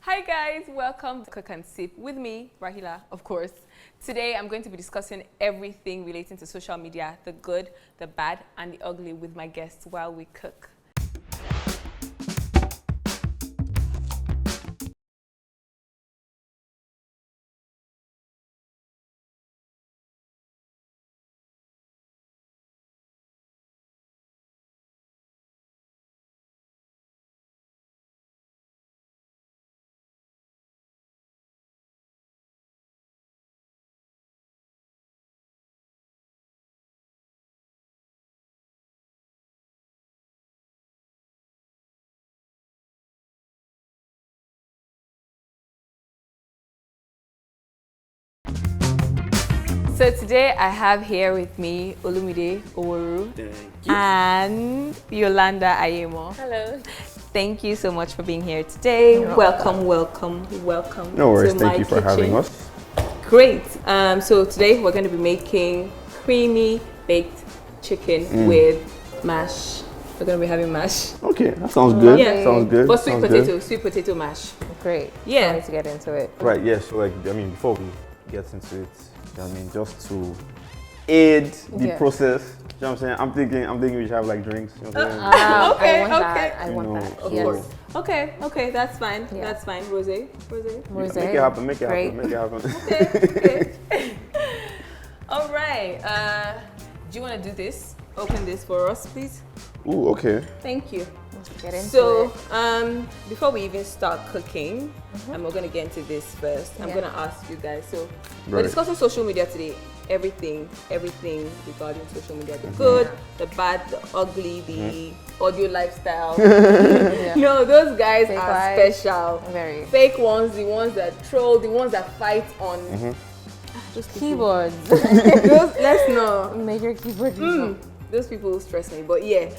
Hi guys, welcome to Cook and Sip with me, Rahila, of course. Today I'm going to be discussing everything relating to social media, the good, the bad, and the ugly with my guests while we cook. So today I have here with me Olumide and Yolanda Ayemo. Hello. Thank you so much for being here today. Welcome. No worries, to thank my you for having us. Great. So today we're going to be making creamy baked chicken with mash. We're going to be having mash. Okay, that sounds good. Yeah. Sounds good. But sweet potato mash. Great. Yeah. Can't wait to get into it. Right, yeah, so before we get into it, just to aid the process, you know what I'm saying? I'm thinking we should have like drinks, you know what I'm saying? Okay, I want that. Of Yes. course. Okay, that's fine. Yeah. That's fine. Rosé. Rosé. Make it happen, make it Great. happen, make it happen. Okay. All right. Do you want to do this? Open this for us, please. Ooh, okay. Thank you. Let's get into So, it. before we even start cooking, and we're going to get into this first, I'm going to ask you guys. So, we're Right. discussing social media today. Everything regarding social media. The good, the bad, the ugly, the audio lifestyle. No, those guys Fake are lives. special. Very. Fake ones, the ones that troll, the ones that fight on those people. Keyboards. Let's know. Major keyboard people. Those people stress me, but yeah.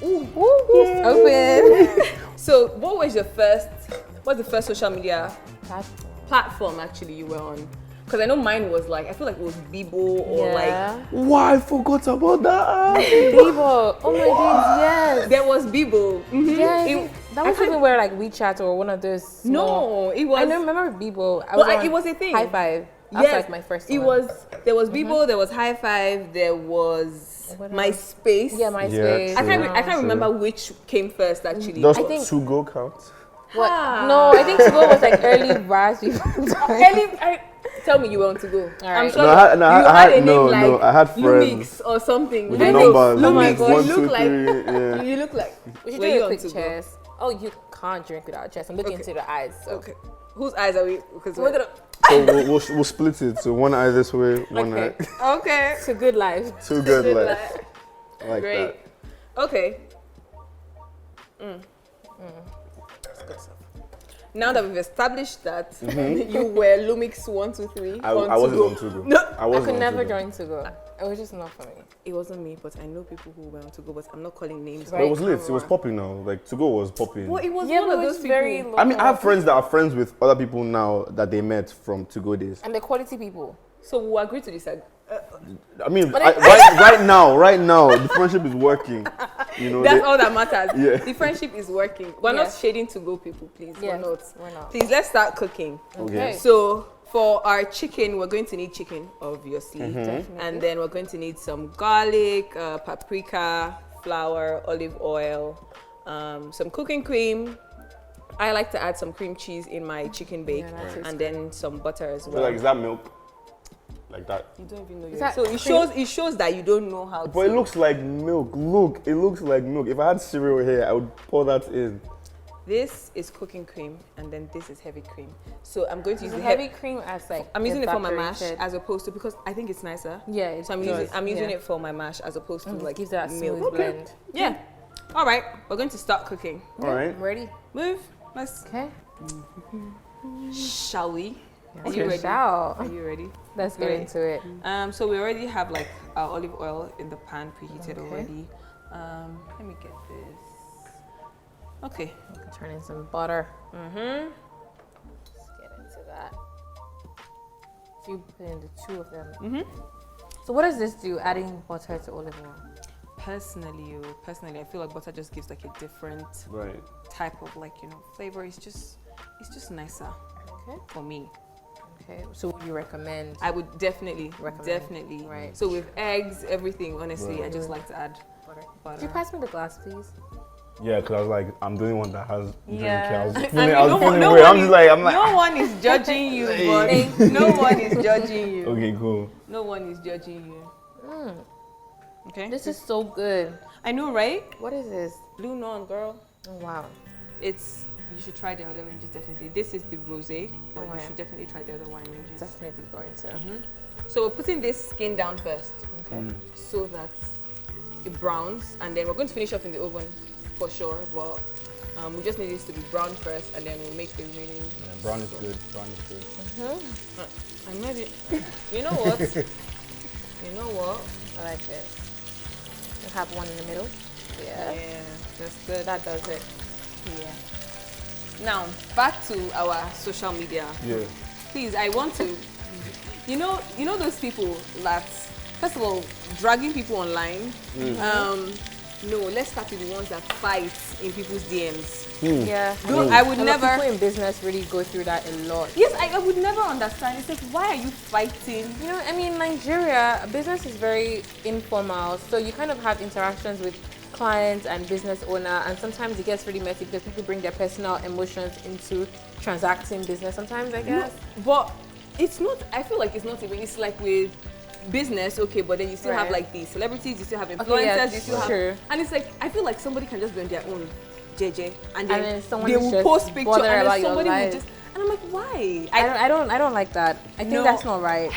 Open. So, what's the first social media platform actually you were on? Because I know mine was I feel like it was Bebo or Wow, I forgot about that. Bebo. Oh my days, yes. there was Bebo. Yes. That was even where WeChat or one of those small. No, it was. I don't remember Bebo. It was a thing. High Five. That was my first one. There was Bebo, there was High Five, there was MySpace. Yeah, MySpace. I can't remember which came first actually. Does I think- to go count? What? No, I think to go was early Raz people. Tell me you want to go. All I'm right. sure No, you had a name I had friends Lumix or something. with the I numbers. know, Oh my Lumix. God. You look like yeah. you look like. We should Were do you a on quick to go? chest. Oh, you can't drink without a chest. I'm looking into the eyes. So. Okay. Whose eyes are we? Because We're gonna. So we'll split it. So one eye this way, one Okay. eye. Okay. It's a good life. Too good left. I like Great. that. Okay. Now that we've established that you were Lumix 123, I wasn't on to go. No, I I wasn't could on never to go. join to go. It was just not for me. it wasn't me, but I know people who were on to go, but I'm not calling names. But it was lit. It was popping now. Like to go was popping. Well, it was Yeah, one but of it those was people. very low. I mean, I have friends that are friends with other people now that they met from to go days. And the quality people. So we'll agree to this. I mean, right now, the friendship is working. You know, That's all that matters. Yeah. The friendship is working. We're not Yes. shading to go people, please. Yes, We're not. we're not. Please, let's start cooking. Okay. So for our chicken, we're going to need chicken, obviously. Definitely. And then we're going to need some garlic, paprika, flour, olive oil, some cooking cream. I like to add some cream cheese in my chicken bake, Yeah, that tastes and then some butter as So well. like, is that milk? Like that? You don't even know. that So it shows that you don't know how. But it looks like milk. Look, it looks like milk. If I had cereal here, I would pour that in. This is cooking cream, and then this is heavy cream. So I'm going to use The the heavy cream as I'm using it for my mash evaporated. as opposed to, because I think it's nicer. Yeah, it So I'm does. using Yeah. it for my mash as opposed to like gives that milk. smooth blend. Yeah. All right, we're going to start cooking. All right. I'm ready. Move. Let's. Okay. Shall we? Are Okay. you ready? Shout. Are you ready? Let's get Great. into it. So we already have like our olive oil in the pan preheated Okay. already. Let me get this. Okay. Turn in some butter. Mm-hmm. Let's get into that. So you put in the two of them. Mm-hmm. So what does this do? Adding butter to olive oil. Personally, I feel like butter just gives like a different Right. type of flavor. It's just it's just nicer Okay. for me. Okay. So would you recommend? I would definitely, Recommend. Right. So with eggs, everything, honestly, I just like to add Butter. butter. Could you pass me the glass, please? Yeah, because I was like, I'm the only one that has drink. Yeah. I was I feeling, mean, I was no feeling one weird. I'm is- just like, I'm like, No one is judging you, but no one is judging you. okay, cool. No one is judging you. Okay. This is so good. I know, right? What is this? Blue non, girl. Oh wow. You should try the other ranges definitely. This is the rosé, but Oh, you yeah. should definitely try the other wine ranges. Definitely going to. So we're putting this skin down first, Okay. so that it browns, and then we're going to finish off in the oven for sure. But we just need this to be brown first, and then we'll make the remaining. Yeah, brown is good. Brown is good. I made it. You know what? You know what? I like it. We have one in the middle. Yeah. Yeah, that's good. That does it. Yeah. Now back to our social media. Yeah. Please, I want to. You know those people that, first of all, dragging people online. No, let's start with the ones that fight in people's DMs. Yeah. I would a lot of never. people in business really go through that a lot. Yes, I would never understand. It's like, why are you fighting? You know, I mean, Nigeria, business is very informal, so you kind of have interactions with clients and business owner, and sometimes it gets really messy because people bring their personal emotions into transacting business sometimes, I guess. But it's not, I feel like it's not even, it's like with business, okay, but then you still have Right. like the celebrities, you still have influencers, Okay, yeah, you still sure. have, and it's like, I feel like somebody can just be on their own, JJ, and then someone they is will just post picture, bother and about then your somebody will life. just, and I'm like, why? I don't like that. I think No. that's not right.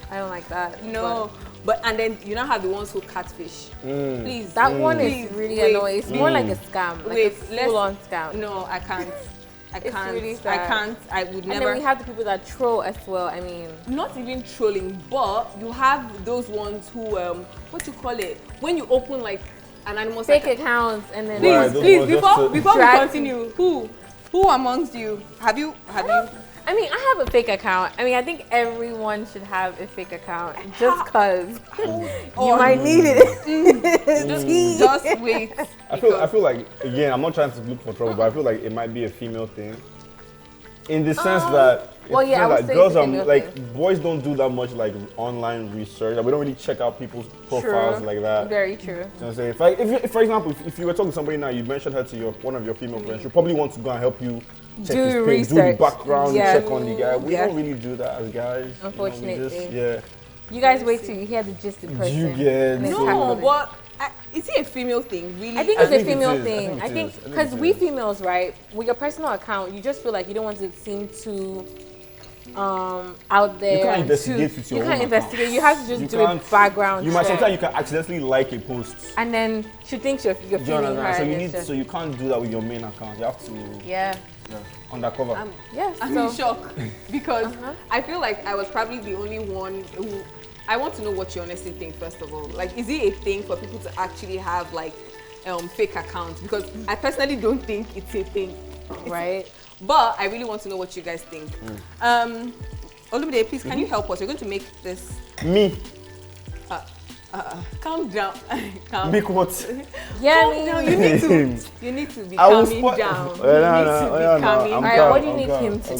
I don't like that. No, but and then you now have the ones who catfish. Please, That one please, is really wait, annoying. It's more like a scam, like wait, a let's- full-on scam. No, I can't. I It's can't. really I sad. can't. I would And never. then we have the people that troll as well. I mean, Not even trolling, but you have those ones who what you call it, when you open like an anonymous fake account. accounts and then Right, Please, those please, ones just before to- we drag- continue, who amongst you have you I mean, I have a fake account. I mean, I think everyone should have a fake account just because you might need it. just wait. I feel like, again, I'm not trying to look for trouble, but I feel like it might be a female thing. In the sense that, well, yeah, I would say girls it's a are female like, thing. boys don't do that much like online research. Like, we don't really check out people's profiles like that. Very true. You know what I'm saying? If for example, if you were talking to somebody now, you mentioned her to one of your female friends, she'll probably want to go and help you check Do his page, do the research. background, Yeah. check on the guy. We Yeah. don't really do that as guys. Unfortunately. You know, we just, yeah. You guys wait till you hear the gist in person. You get And it's No, happening. but is it a female thing? Really? I think I it's a think it female is. I thing. think I it think is. I think because it we is. females, right, with your personal account, you just feel like you don't want to seem too out there. You can't and investigate too- with your You own can't account. investigate. You have to just You do a can't- background You might check. sometimes you can accidentally like a post. And then she thinks you're Do you feeling her. understand? So you and need, it's just- so you can't do that with your main account. You have to yeah. undercover. Yeah. I'm So in shock because I feel like I was probably the only one who. I want to know what you honestly think first of all. Like, is it a thing for people to actually have like fake accounts? Because I personally don't think it's a thing. right. But I really want to know what you guys think. Olumide, please, can you help us? We're going to make this. Me, Calm down. Calm. big what? Yeah. Oh, no, I mean, you need to. You need to be I will calming spot- down. No, You no, need no, to be no, no, calming I'm down. Alright, calm, what do you I'm need calm, him I'm to calm.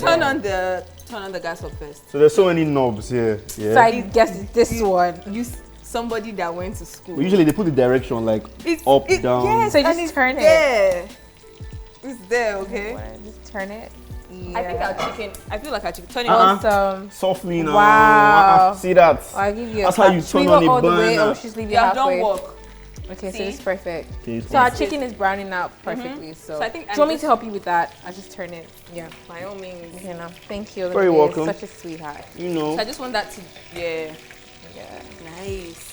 Turn on the gas up first. So there's so many knobs here. Yeah. so I guess it's this one. Use somebody that went to school. But usually they put the direction like up, down. Yes, So and just it's turn it. there. It's there, okay? Just turn it. I think our chicken. I feel like our chicken. Turn it Uh-uh. on. Awesome. Softly now. Wow. See that? I'll give you That's a how clap. you Should turn we on go a all the way burner. or should leave You it have done halfway? work. Okay, so See? it's perfect. Okay, So our chicken is browning out perfectly. So, So I think do you want me I'm to help you with that? I'll just turn it. Yeah. By all means. You know. Thank you. Very Olivia. welcome. Such a sweetheart. you So know. I just want that to. Yeah. Yeah. Nice.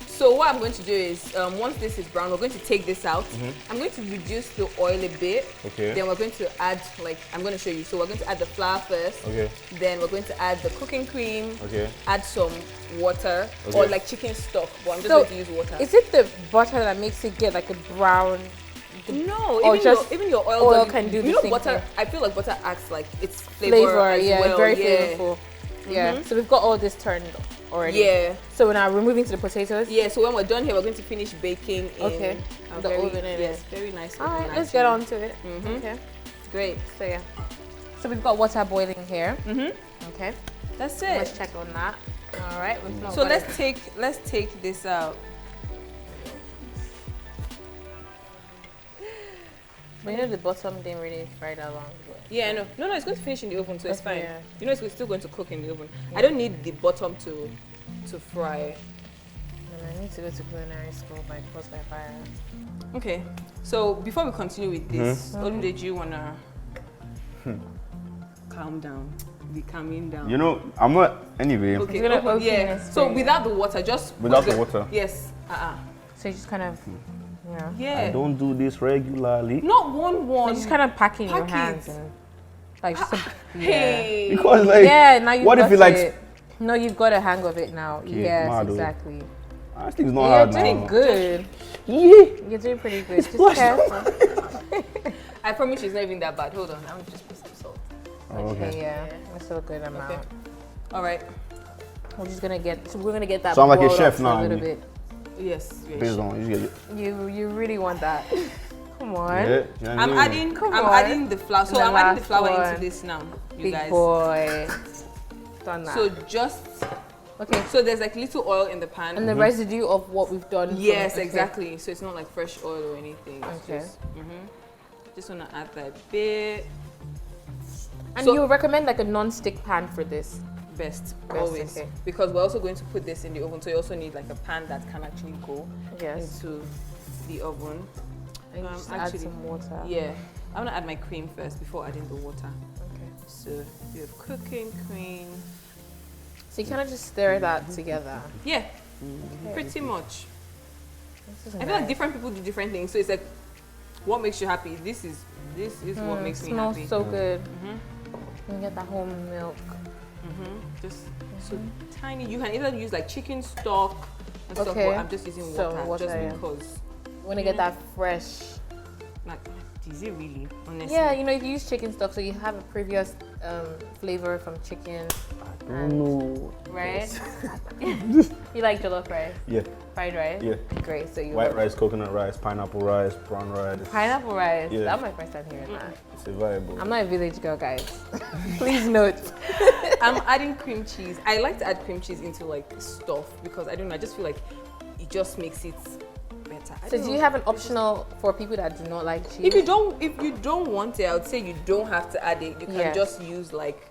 So what I'm going to do is, once this is brown, we're going to take this out. I'm going to reduce the oil a bit. Okay. Then we're going to add, like, I'm going to show you. So we're going to add the flour first. Okay. Then we're going to add the cooking cream. Okay. Add some water Okay. or like chicken stock. But I'm just So going to use water. is it the butter that makes it get like a brown? No, Or even your oil, oil does- can do you the know same butter. thing. I feel like butter acts like it's Flavor, as yeah, well. very yeah. flavorful. Yeah. So we've got all this turned already. Yeah. So we're now moving to the potatoes. Yeah. So when we're done here, we're going to finish baking in the oven. Yes, very nice. All right, let's get on to it. Okay. Great. So yeah. So we've got water boiling here. Okay. That's it. Let's check on that. All right. So let's take this out. But you know the bottom didn't really fry that long. Yeah, I know. No, it's going to finish in the oven, so it's fine. Yeah. You know, it's still going to cook in the oven. I don't need the bottom to fry. And I need to go to culinary school by force by fire. Okay. So before we continue with this, Olumide, do you wanna calm down? Be calming down. You know, I'm not. Anyway. Okay. It's gonna Yeah. So without the water, just Without the water. Yes. So you just kind of, Yeah. I don't do this regularly. Not one. you just kind of packing your Pack hands it. and like just Hey. Because like, now you what if you like? it. No, you've got a hang of it now. Okay, Yes, mad, exactly. I think it's not You're hard doing now. good. Yeah. You're doing pretty good. Just careful. I promise it's not even that bad. Hold on. I'm just put some salt. Oh, okay. Yeah, that's a good amount. Okay. All right. We're just gonna get. So we're gonna get that. So I'm like a boiled chef up for now, A little Andy. bit. Yes. Based on you get it. You really want that? Come on. Yeah, you know what I I'm mean? adding the flour. So The I'm adding the last flour one. into this now, you Big guys. boy. Done that. So just okay. so there's like little oil in the pan. And the residue of what we've done. Yes, okay. exactly. So it's not like fresh oil or anything. It's Okay. Just wanna add that bit. And So- you recommend like a non-stick pan for this? Best, Best, always. okay. Because we're also going to put this in the oven, so you also need like a pan that can actually go Yes. into the oven. And you just add actually, some water. Yeah. I'm gonna add my cream first before adding the water. Okay. So you have cooking cream. So you kind of just stir that together. Yeah, pretty much. This is I feel like different people do different things, so it's like what makes you happy. This is what makes me smells happy. so good. You get that whole milk. Just so tiny. You can either use like chicken stock and stuff, Okay. but I'm just using So water, just yeah. because. You want to get that fresh. Like, is it really? Honestly. Yeah, you know, if you use chicken stock, so you have a previous flavor from chicken, I don't know. right? You like jollof rice, Yeah, fried rice? yeah. Great. So you White love rice, coconut rice, pineapple rice, brown rice. pineapple rice. Yeah. That's my first time hearing that. It's a viable. I'm not a village girl, guys. Please note. I'm adding cream cheese. I like to add cream cheese into like stuff because I don't know. I just feel like it just makes it better. I So don't do know. you have an optional for people that do not like cheese? If you don't want it, I would say you don't have to add it. You can Yes. just use like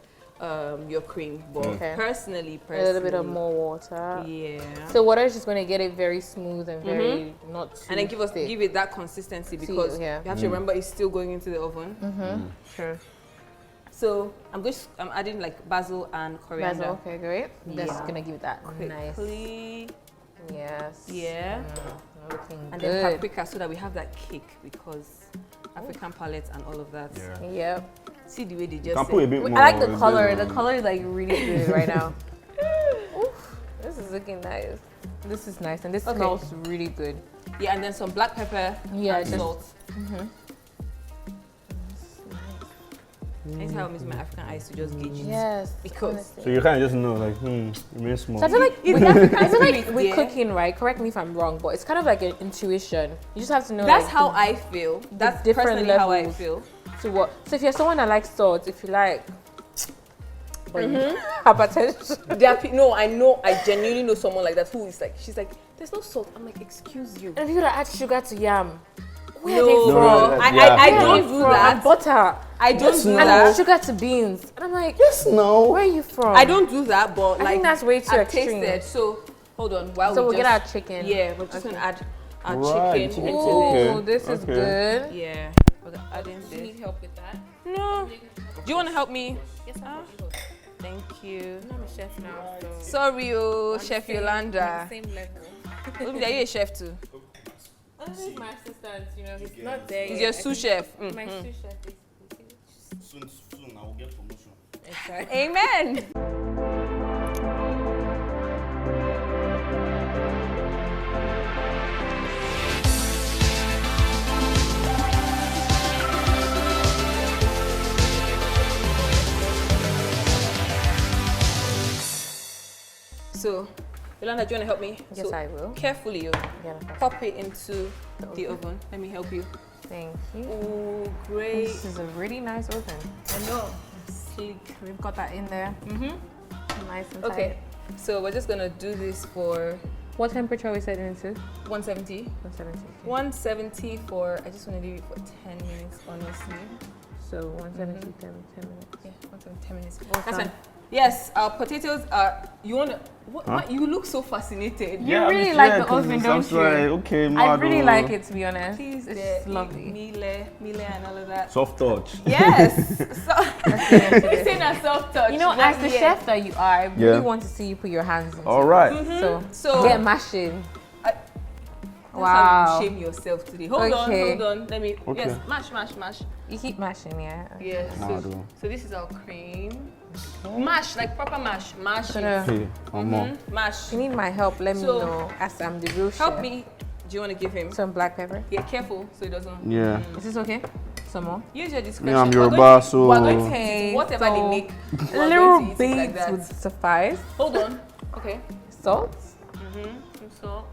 your cream. But Okay. personally, a little bit of more water. Yeah. So water is just going to get it very smooth and very not too And then give it that consistency because yeah. you have to remember it's still going into the oven. Sure. So I'm adding like basil and coriander. Basil, okay, great. That's Yeah. going to give it that nice. Quickly. Yes. Yeah. Looking And good. then paprika so that we have that kick because African palette and all of that. Yeah. Yep. See the way they You just can said. put a bit more. I like the based color. on- The color is like really good right now. Oof, this is looking nice. This is nice and this Okay. smells really good. Yeah, and then some black pepper Yeah, and just- salt. That's how I'm using my African eyes to just gauge it. Yes. Because- honestly. So you kind of just know, like, it remains small. So I feel like It's with, African I feel like spirit, with yeah. cooking, right? Correct me if I'm wrong, but it's kind of like an intuition. You just have to know. That's like, how I feel. That's different personally how I levels. feel. to what. So if you're someone that likes salt, if you like, but you hypertension. There are no, I genuinely know someone like that who is like, she's like, there's no salt. I'm like, excuse you. And people that add sugar to yam. Where No, are they from? No, I yeah. Where don't are they do from? that. And butter. I don't Yes, do no. And that. sugar to beans. And I'm like, Yes, no. where are you from? I don't do that, but I like think that's way too I've extreme. tasted. So hold on, while So we we'll get just, our chicken. Yeah, we're just gonna add our Right, chicken chicken into Ooh, Okay, this is okay. good. Yeah, we're gonna add in this. help with that? No. Do you want to help me? Yes, Ah, thank you. I'm a chef now, so Sorry, oh, Chef Yolanda. same level. Olumide, are you a chef too? He's my assistant, you know, he's not there He's yet. your sous chef. My sous chef is Soon I will get promotion. exactly. Amen. So So, Yolanda, do you want to help me? Yes, so, I will. Carefully, pop it into the oven. Let me help you. Thank you. Oh, great. This is a really nice oven. I know. Sleek. We've got that in there. Nice and tight. Okay. So we're just gonna do this for What temperature are we setting it to? 170. 170. Okay. 170 for, I just want to leave it for 10 minutes, honestly. So 170, 10 minutes. Yeah, 170, 10 minutes. Awesome. That's fine. Yes, our potatoes are, you want to, what, you look so fascinated. You really like the oven, don't you? Okay, I really like it, to be honest. Please, it's lovely. Mile and all of that. Soft touch. Yes. We're saying a soft touch. You know, as the chef that you are, I really want to see you put your hands in. All right. So get mashing. Wow. Shame yourself today. Hold on. Let me. Okay. Yes, mash. You keep mashing, yeah. Yeah. So this is our cream. Mash, like proper mash. Mash it. Hey, Mash. If you need my help, let me know, as I'm the real chef. Help me. Do you want to give him some black pepper? Yeah, careful so it doesn't. Yeah. Is this okay? Some more? Use your discretion. Yeah, I'm Yoruba, so we're going to eat whatever they make. A little bit would suffice. Hold on. Okay. Salt? Some salt.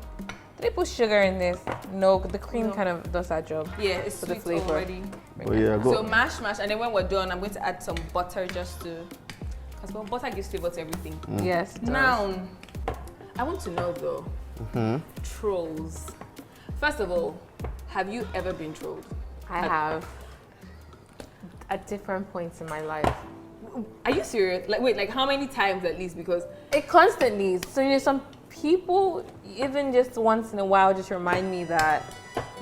Did they put sugar in this? No, the cream kind of does that job. Yeah, it's for sweet the flavor already. Oh, yeah, go. So mash, and then when we're done, I'm going to add some butter just to, because butter gives flavor to everything. Yes. It does. Now, I want to know though, trolls. First of all, have you ever been trolled? I have. At different points in my life. Are you serious? Like, wait, like how many times at least? Because it constantly. So you know, some people, even just once in a while, just remind me that,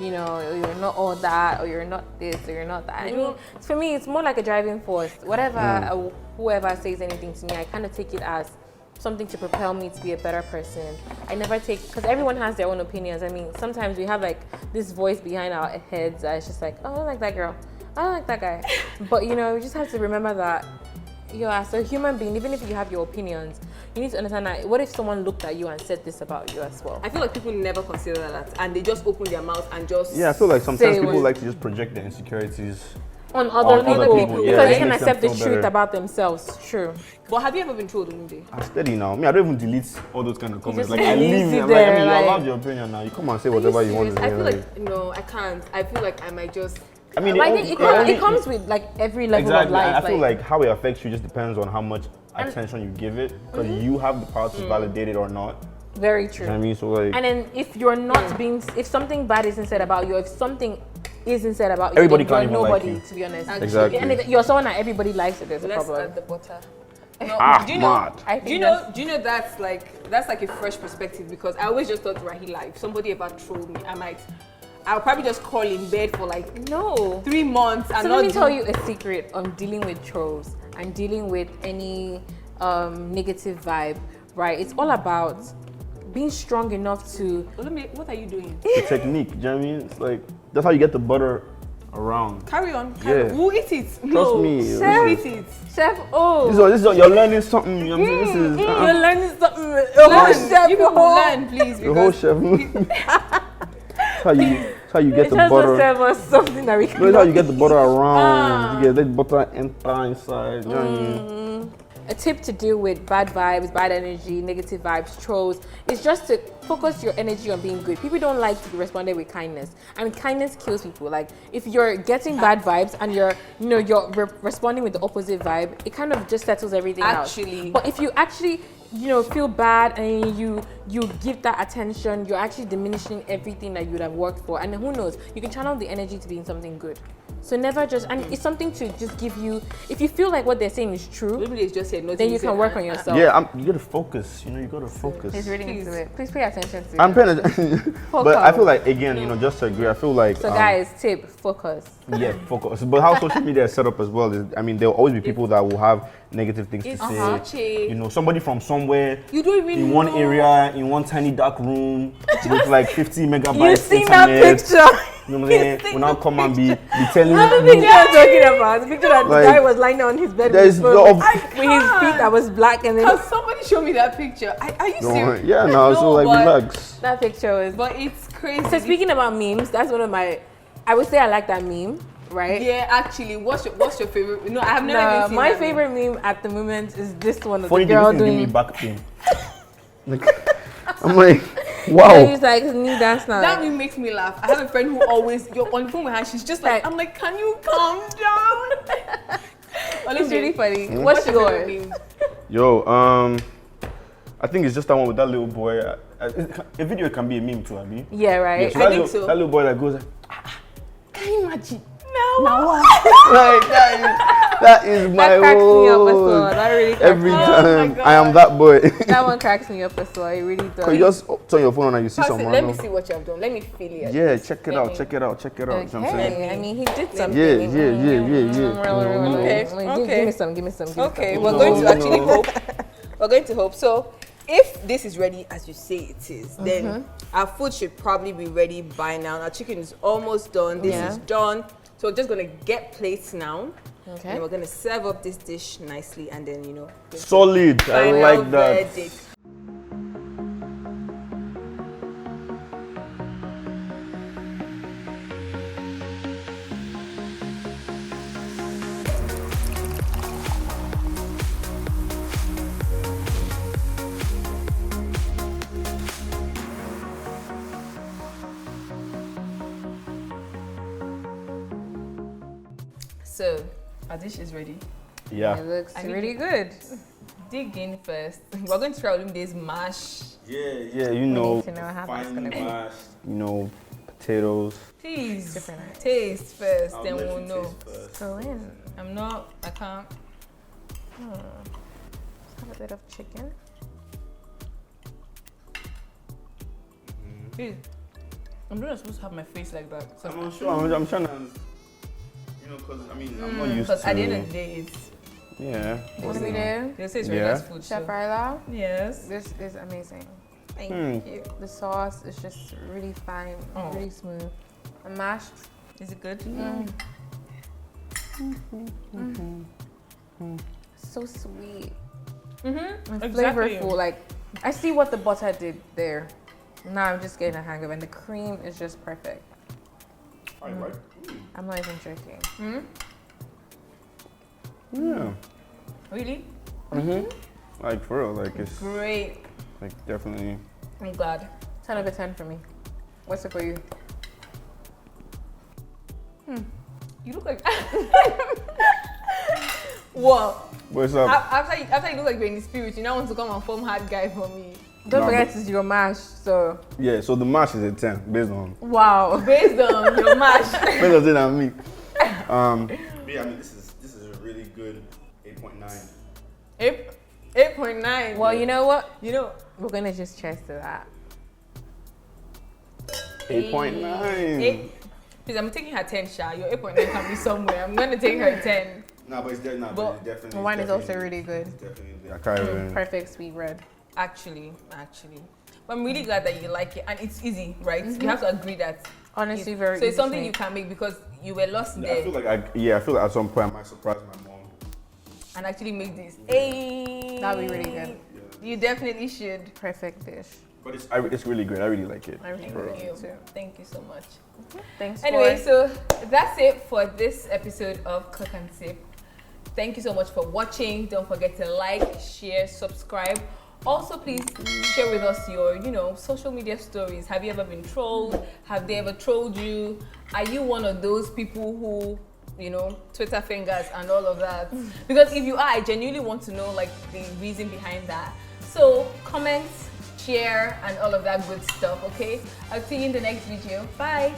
you know, you're not all that, or you're not this, or you're not that. I mean, for me, it's more like a driving force. Whatever, whoever says anything to me, I kind of take it as something to propel me to be a better person. I never take, because everyone has their own opinions. I mean, sometimes we have like this voice behind our heads that it's just like, oh, I don't like that girl. I don't like that guy. But you know, you just have to remember that you're as a human being, even if you have your opinions, you need to understand that what if someone looked at you and said this about you as well? I feel like people never consider that, and they just open their mouth and just. Yeah, I feel like sometimes people like to just project their insecurities on other people because they can makes accept the them feel truth better. about themselves. True. But have you ever been trolled, Olumide? I'm steady now. Me, I don't even delete all those kind of comments. just Like I leave it. leave I'm it like, I there, mean, like- you allowed your opinion now. You come and say whatever you want to say. I feel like no, I can't. I feel like I might just. I mean, I think it comes with like every level of life. I feel like how it affects you just depends on how much attention you give it, because you have the power to validate it or not. Very true. You know what I mean? So like, And then if you're not being, if something bad isn't said about you, if something isn't said about you, Everybody then you're can't even like nobody, you. to be honest. Exactly. And if you're someone that everybody likes, it, there's a Let's problem. add the butter. No, do you know? mad. I Do you think know that's like a fresh perspective, because I always just thought Rahila, if somebody ever trolled me, I'll probably just call in bed for like no. 3 months and So not let me tell you a secret on dealing with trolls and dealing with any negative vibe, right? It's all about being strong enough to. Olumide, what are you doing? the technique, you know what I mean? It's like, that's how you get the butter around. Carry on. Yeah. We'll eat it. Trust me. We'll eat it. Chef, This is you're learning something. You know what I mean? This is you're learning something. Learn. You people learn, please. the whole Because chef. That's how you get the Just butter. serve us something that we can. That's how you get the butter around. You get the butter enter inside. You know what I mean? A tip to deal with bad vibes, bad energy, negative vibes, trolls, is just to focus your energy on being good. People don't like to be responded with kindness, and kindness kills people. Like if you're getting bad vibes and you're responding with the opposite vibe, it kind of just settles everything out. But if you actually feel bad and you give that attention, you're actually diminishing everything that you would have worked for, and who knows, you can channel the energy to being something good. So never just, and it's something to just give you, if you feel like what they're saying is true, then you can work on yourself. Yeah, you gotta focus. You gotta focus. He's reading into it. Please pay attention to it. I'm paying attention. But I feel like, again, just to agree, I feel like. So guys, tip, focus. Yeah, focus. But how social media is set up as well is, I mean, there'll always be people that will have negative things to say. Somebody from somewhere in one area, in one tiny dark room with like 50 megabytes. You've seen internet. that picture. You know what I'm saying? Will now come and be telling you. The picture I'm talking about. The picture that the guy was lying on his bed with his feet that was black, and then. Can somebody show me that picture? Are you serious? Yeah, no, so like relax. That picture was. But it's crazy. So speaking about memes, that's one of my. I would say I like that meme, right? Yeah, actually, what's your favorite? No, I have never even seen my that favorite meme at the moment is this one of Funny, the girl give me doing. back pain. Like, I'm like, wow. So he's like, need dance now. That really makes me laugh. I have a friend who always, you're on the phone with her, she's just like, I'm like, can you calm down? It's really funny. Mm-hmm. What's yours? Yo, I think it's just that one with that little boy. A video can be a meme too, I mean. Yeah, right. Yeah, so I think so. That little boy that goes like, can you imagine? No. Like, that is my That cracks me up as well. That really cracks every me up. time I am that boy. That one cracks me up as well. It really does. You just turn your phone on and you see someone. Let me see what you have done. Let me feel it. Yeah, check it out. Check it out. Check it out. Okay. I mean, he did something. Yeah. Okay. Give me some. Okay, we're going to actually hope. We're going to hope. So, if this is ready as you say it is, then our food should probably be ready by now. Our chicken is almost done. This is done. So we're just gonna get plates now. Okay. And we're gonna serve up this dish nicely, and then solid. I like that. Verdict. So, our dish is ready. Yeah. It looks really good. Dig in first. We're going to try Olumide's mash. Yeah, you know. We need to know how that's going to be. Mash, potatoes. Please, taste first, then we'll know. Go in. I can't. Let's have a bit of chicken. Please. I'm not supposed to have my face like that. I'm not sure. I'm trying to... because I'm not used to. Because at the end of the day, it's. Yeah. What do we do? They say it's regular food. Chef Rahila? Yes. This is amazing. Thank you. The sauce is just really fine, really smooth. And mashed. Is it good? So sweet. And flavorful. Like, I see what the butter did there. Now I'm just getting a hang of it. And the cream is just perfect. I'm not even joking. Yeah. Really? Like for real, like it's great. Like definitely. I'm glad. 10 out of 10 for me. What's it for you? You look like. What? What's up? After you look like you're in the spirit, you now want to come and form hard guy for me. Don't forget it's your mash, so. Yeah, so the mash is a 10 based on. Wow. Based on your mash. Based on it and me. Yeah, I mean this is a really good 8.9. 8.9. Well, you know what? We're gonna just cheers to that. 8.9. Please, I'm taking her 10, Sha. Your 8.9 can be somewhere. I'm gonna take her 10. No, but it's definitely. The wine is also really good. Definitely. Perfect sweet red. Actually. But I'm really glad that you like it, and it's easy, right? You have to agree that. Honestly, very easy. So it's something you can make because you were lost there. I feel like at some point I might surprise my mom. And actually make this. Hey, that'd be really good. Yeah. You definitely should. Perfect dish. But it's really good. I really like it. I really like it too. Thank you so much. Thanks. Anyway, so that's it for this episode of Cook and Sip. Thank you so much for watching. Don't forget to like, share, subscribe. Also, please share with us your, social media stories. Have you ever been trolled? Have they ever trolled you? Are you one of those people who, Twitter fingers and all of that? Because if you are, I genuinely want to know, the reason behind that. So, comment, share, and all of that good stuff, okay? I'll see you in the next video. Bye.